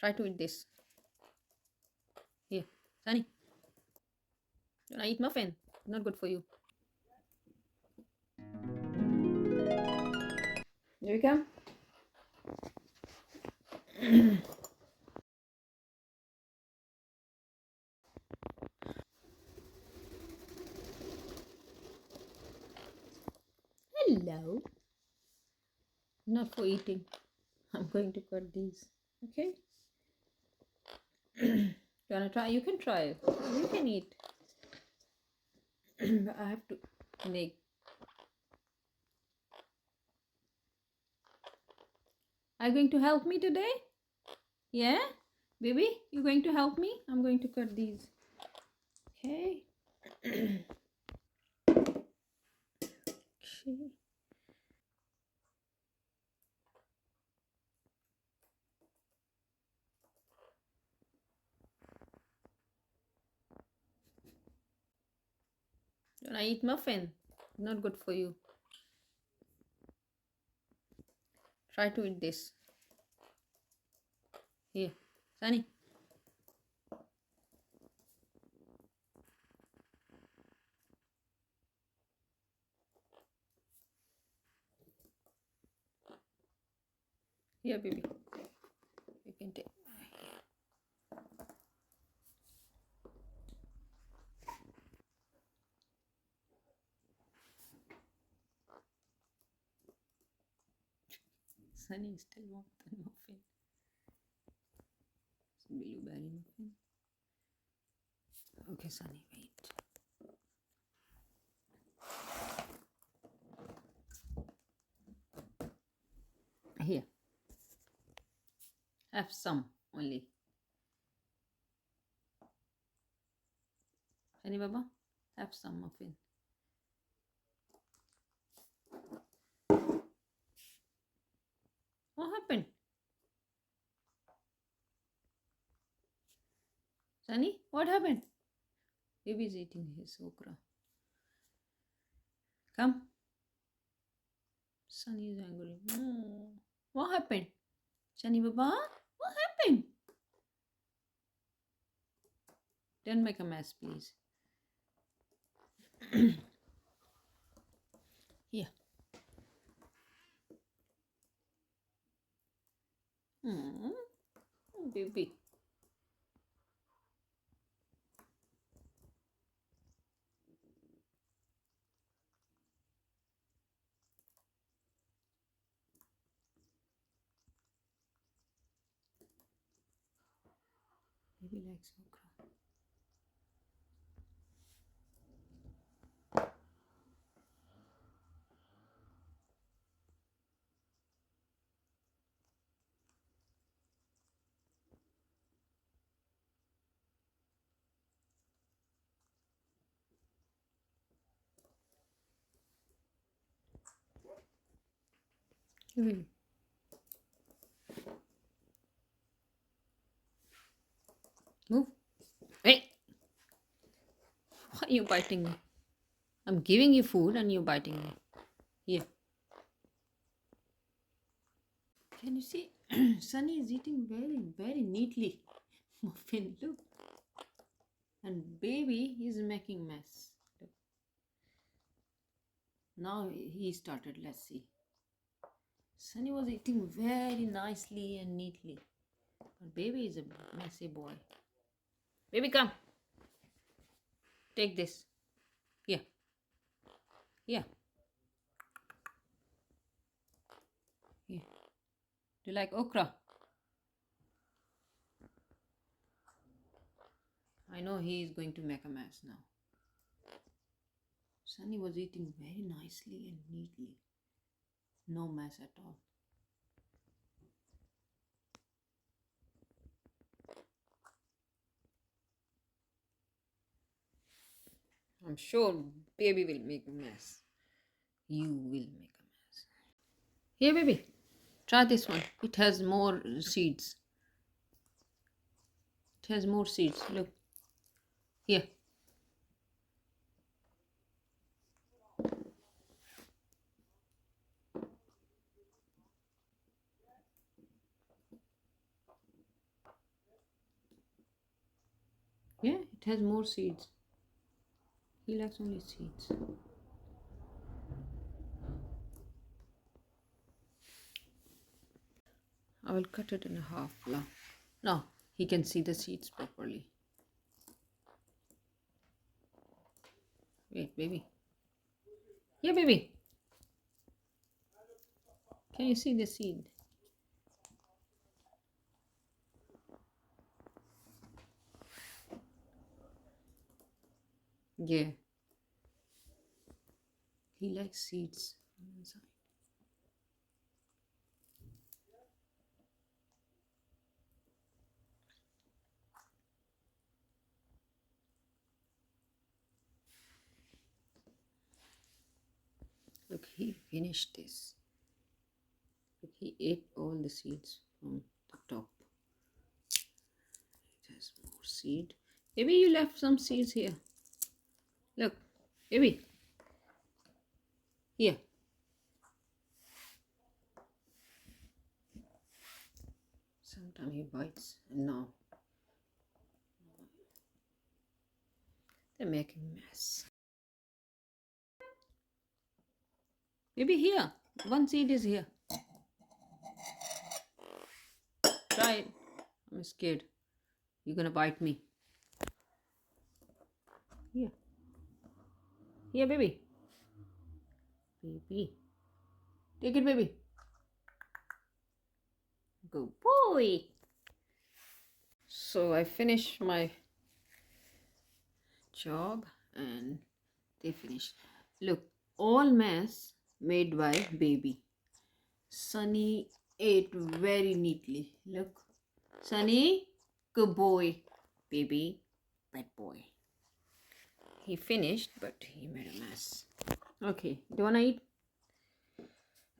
Try to eat this. Here, Sunny. You wanna eat muffin? Not good for you. Here we come. Hello. Not for eating. I'm going to cut these. Okay. You wanna try? You can try. You can eat. But I have to make. Are you going to help me today? Yeah? Baby, you going to help me? I'm going to cut these. Okay. Okay. You wanna eat muffin? Not good for you. Try to eat this. Here, Sunny. Here, baby. You can take. Sunny still wants the muffin. It's blueberry muffin. Okay, Sunny, wait. Here. Have some only. Sunny Baba, have some muffin. What happened? Sunny, what happened? Baby's eating his okra. Come. Sunny is angry. No. What happened? Sunny Baba, what happened? Don't make a mess, please. Here. Oh, baby. Baby likes okra. Baby. Move. Hey! Why are you biting me? I'm giving you food and you're biting me. Here. Can you see? Sunny is eating very, very neatly. Muffin, look. And baby is making mess. Look. Now he started. Let's see. Sunny was eating very nicely and neatly. But baby is a messy boy. Baby, come. Take this. Here. Here. Here. Do you like okra? I know he is going to make a mess now. Sunny was eating very nicely and neatly. No mess at all. I'm sure baby will make a mess. You will make a mess. Here, baby. Try this one. It has more seeds. It has more seeds. Look. Here. It has more seeds. He likes only seeds. I will cut it in half now. Now he can see the seeds properly. Wait, baby. Yeah, baby. Can you see the seed? Yeah. He likes seeds inside. Look, he finished this. Look, he ate all the seeds from the top. It has more seed. Maybe you left some seeds here. Look, baby. Here. Sometimes he bites, and now they're making mess. Maybe here. One seed is here. Try it. I'm scared. You're gonna bite me. Here. Here, baby. Baby. Take it, baby. Good boy. So I finished my job and they finished. Look, all mess made by baby. Sunny ate very neatly. Look. Sunny, good boy. Baby, bad boy. He finished, but he made a mess. Okay, do you wanna eat?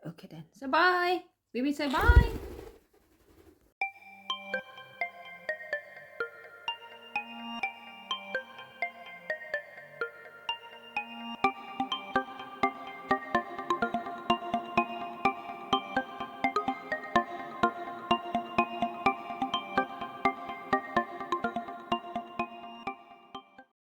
Okay then. So bye. Baby say bye.